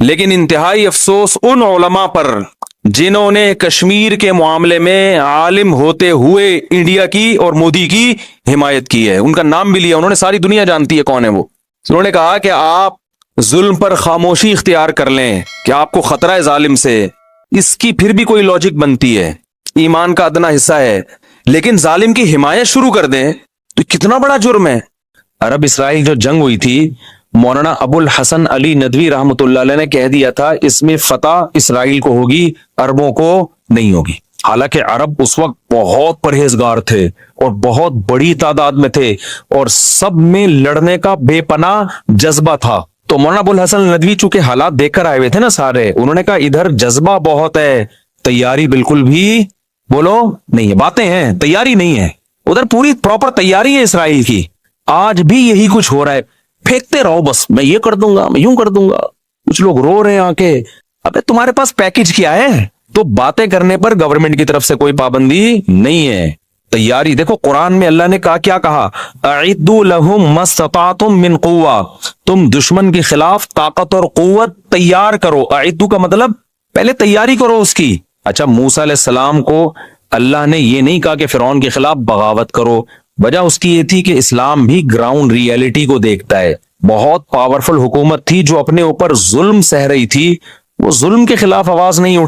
لیکن انتہائی افسوس ان علماء پر جنہوں نے کشمیر کے معاملے میں عالم ہوتے ہوئے انڈیا کی اور مودی کی حمایت کی ہے. ان کا نام بھی لیا انہوں نے, ساری دنیا جانتی ہے کون ہے وہ. انہوں نے کہا کہ آپ ظلم پر خاموشی اختیار کر لیں کہ آپ کو خطرہ ہے ظالم سے, اس کی پھر بھی کوئی لاجک بنتی ہے, ایمان کا ادنا حصہ ہے. لیکن ظالم کی حمایت شروع کر دیں تو کتنا بڑا جرم ہے. عرب اسرائیل جو جنگ ہوئی تھی, مولانا ابو الحسن علی ندوی رحمۃ اللہ علیہ نے کہہ دیا تھا اس میں فتح اسرائیل کو ہوگی, عربوں کو نہیں ہوگی. حالانکہ عرب اس وقت بہت پرہیزگار تھے اور بہت بڑی تعداد میں تھے اور سب میں لڑنے کا بے پناہ جذبہ تھا. تو مولانا ابو الحسن ندوی چونکہ حالات دیکھ کر آئے ہوئے تھے نا سارے, انہوں نے کہا ادھر جذبہ بہت ہے, تیاری بالکل بھی بولو نہیں ہے, باتیں ہیں تیاری نہیں ہے. ادھر پوری پراپر تیاری ہے اسرائیل کی. آج بھی یہی کچھ ہو رہا ہے, پھینکتے رہو بس, میں یہ کر دوں گا, میں یوں کر دوں گا. کچھ لوگ رو رہے ہیں آ کے, ابے تمہارے پاس پیکج کیا ہے؟ تو باتیں کرنے پر گورنمنٹ کی طرف سے کوئی پابندی نہیں ہے. تیاری دیکھو قرآن میں اللہ نے کیا کہا, اعدوا لهم ما استطعتم من قوہ, تم دشمن کے خلاف طاقت اور قوت تیار کرو. اعدوا کا مطلب پہلے تیاری کرو اس کی. اچھا موسیٰ علیہ السلام کو اللہ نے یہ نہیں کہا کہ فرعون کے خلاف بغاوت کرو, وجہ اس کی یہ تھی کہ اسلام بھی گراؤنڈ ریئلٹی کو دیکھتا ہے. بہت پاورفل حکومت تھی جو اپنے اوپر ظلم سہ رہی تھی, وہ ظلم کے خلاف آواز نہیں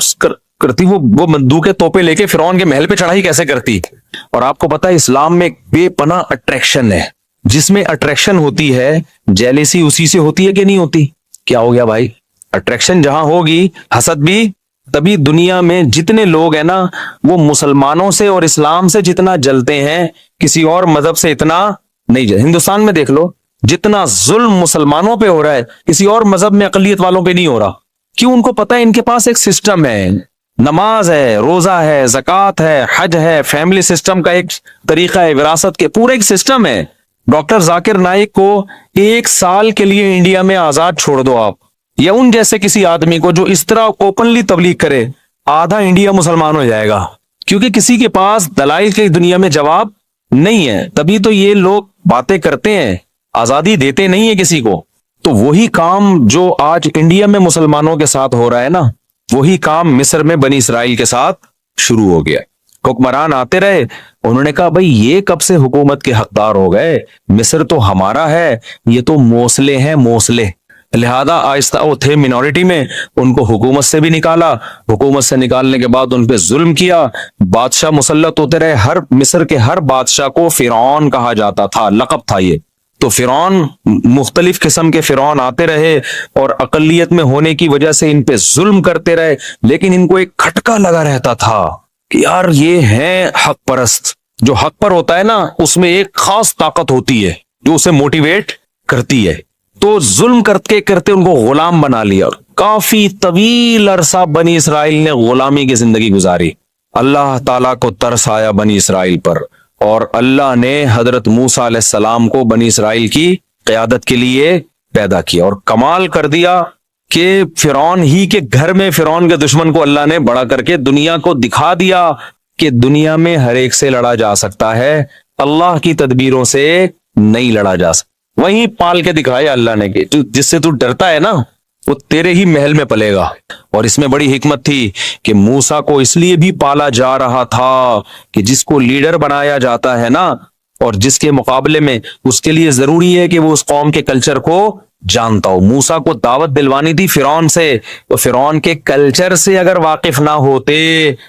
کرتی, وہ بندوقیں توپیں لے کے فرعون کے محل پہ چڑھائی کیسے کرتی. اور آپ کو پتا ہے اسلام میں ایک بے پناہ اٹریکشن ہے, جس میں اٹریکشن ہوتی ہے جیلیسی اسی سے ہوتی ہے کہ نہیں ہوتی؟ کیا ہو گیا بھائی؟ اٹریکشن جہاں ہوگی حسد بھی تبھی. دنیا میں جتنے لوگ ہیں نا وہ مسلمانوں سے اور اسلام سے جتنا جلتے ہیں کسی اور مذہب سے اتنا نہیں جلتے. ہندوستان میں دیکھ لو جتنا ظلم مسلمانوں پہ ہو رہا ہے کسی اور مذہب میں اقلیت والوں پہ نہیں ہو رہا. کیوں؟ ان کو پتا ہے ان کے پاس ایک سسٹم ہے, نماز ہے, روزہ ہے, زکوٰۃ ہے, حج ہے, فیملی سسٹم کا ایک طریقہ ہے, وراثت کے پورا ایک سسٹم ہے. ڈاکٹر ذاکر نائک کو 1 سال کے لیے انڈیا میں آزاد چھوڑ دو آپ, یا ان جیسے کسی آدمی کو جو اس طرح اوپنلی تبلیغ کرے, آدھا انڈیا مسلمان ہو جائے گا. کیونکہ کسی کے پاس دلائل کی دنیا میں جواب نہیں ہے. تبھی تو یہ لوگ باتیں کرتے ہیں, آزادی دیتے نہیں ہیں کسی کو. تو وہی کام جو آج انڈیا میں مسلمانوں کے ساتھ ہو رہا ہے نا, وہی کام مصر میں بنی اسرائیل کے ساتھ شروع ہو گیا. حکمران آتے رہے, انہوں نے کہا بھئی یہ کب سے حکومت کے حقدار ہو گئے, مصر تو ہمارا ہے, یہ تو موصلے ہیں موصلے. لہذا آہستہ وہ تھے منورٹی میں, ان کو حکومت سے بھی نکالا, حکومت سے نکالنے کے بعد ان پہ ظلم کیا, بادشاہ مسلط ہوتے رہے. ہر مصر کے ہر بادشاہ کو فرعون کہا جاتا تھا, لقب تھا یہ. تو فرعون, مختلف قسم کے فرعون آتے رہے اور اقلیت میں ہونے کی وجہ سے ان پہ ظلم کرتے رہے. لیکن ان کو ایک کھٹکا لگا رہتا تھا کہ یار یہ ہیں حق پرست. جو حق پر ہوتا ہے نا اس میں ایک خاص طاقت ہوتی ہے جو اسے موٹیویٹ کرتی ہے. تو ظلم کرتے کرتے ان کو غلام بنا لیا, اور کافی طویل عرصہ بنی اسرائیل نے غلامی کی زندگی گزاری. اللہ تعالیٰ کو ترس آیا بنی اسرائیل پر, اور اللہ نے حضرت موسیٰ علیہ السلام کو بنی اسرائیل کی قیادت کے لیے پیدا کیا, اور کمال کر دیا کہ فرعون ہی کے گھر میں فرعون کے دشمن کو اللہ نے بڑا کر کے دنیا کو دکھا دیا کہ دنیا میں ہر ایک سے لڑا جا سکتا ہے, اللہ کی تدبیروں سے نہیں لڑا جا سکتا. وہیں پال کے دکھایا اللہ نے کہ جس سے تو ڈرتا ہے نا وہ تیرے ہی محل میں پلے گا. اور اس میں بڑی حکمت تھی کہ موسیٰ کو اس لیے بھی پالا جا رہا تھا کہ جس کو لیڈر بنایا جاتا ہے نا, اور جس کے مقابلے میں اس کے لیے ضروری ہے کہ وہ اس قوم کے کلچر کو جانتا ہو. موسیٰ کو دعوت دلوانی تھی فرعون سے, تو فرعون کے کلچر سے اگر واقف نہ ہوتے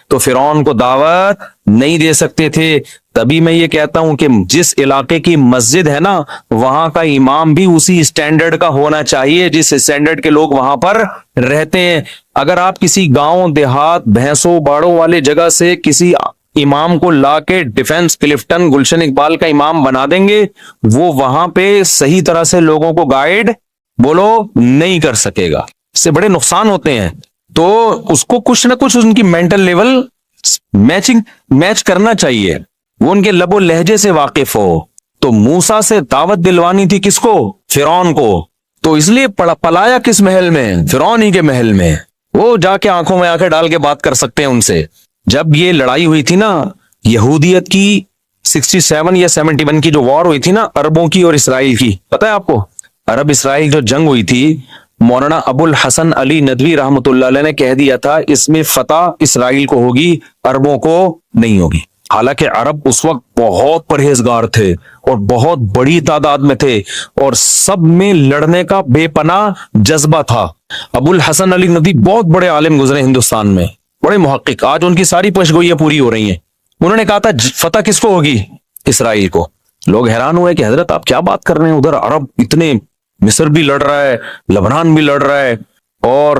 تو فرعون کو دعوت نہیں دے سکتے تھے. تبھی میں یہ کہتا ہوں کہ جس علاقے کی مسجد ہے نا وہاں کا امام بھی اسی اسٹینڈرڈ کا ہونا چاہیے جس اسٹینڈرڈ کے لوگ وہاں پر رہتے ہیں. اگر آپ کسی گاؤں دیہات بھینسوں باڑوں والے جگہ سے کسی امام کو لا کے ڈیفنس کلفٹن گلشن اقبال کا امام بنا دیں گے, وہ وہاں پہ صحیح طرح سے لوگوں کو گائیڈ بولو نہیں کر سکے گا, اس سے بڑے نقصان ہوتے ہیں. تو اس کو کچھ نہ کچھ ان کی مینٹل لیول میچ کرنا چاہیے, وہ ان کے لب و لہجے سے واقف ہو. تو موسیٰ سے دعوت دلوانی تھی کس کو؟ فرعون کو. تو اس لیے پلایا کس محل میں؟ فرعون ہی کے محل میں. وہ جا کے آنکھوں میں آنکھیں ڈال کے بات کر سکتے ہیں ان سے. جب یہ لڑائی ہوئی تھی نا یہودیت کی 67 یا 71 کی جو وار ہوئی تھی نا عربوں کی اور اسرائیل کی, پتہ ہے آپ کو؟ عرب اسرائیل جو جنگ ہوئی تھی مولانا ابو الحسن علی ندوی رحمۃ اللہ علیہ نے کہہ دیا تھا اس میں فتح اسرائیل کو ہوگی، عربوں کو نہیں ہوگی۔ حالانکہ عرب اس وقت بہت پرہیزگار تھے اور بہت بڑی تعداد میں تھے اور سب میں لڑنے کا بے پناہ جذبہ تھا۔ ابو الحسن علی ندوی بہت بڑے عالم گزرے ہندوستان میں، بڑے محقق، آج ان کی ساری پیشگوئیاں پوری ہو رہی ہیں۔ انہوں نے کہا تھا فتح کس کو ہوگی؟ اسرائیل کو۔ لوگ حیران ہوئے کہ حضرت آپ کیا بات کر رہے ہیں، ادھر عرب اتنے، مصر بھی لڑ رہا ہے، لبنان بھی لڑ رہا ہے، اور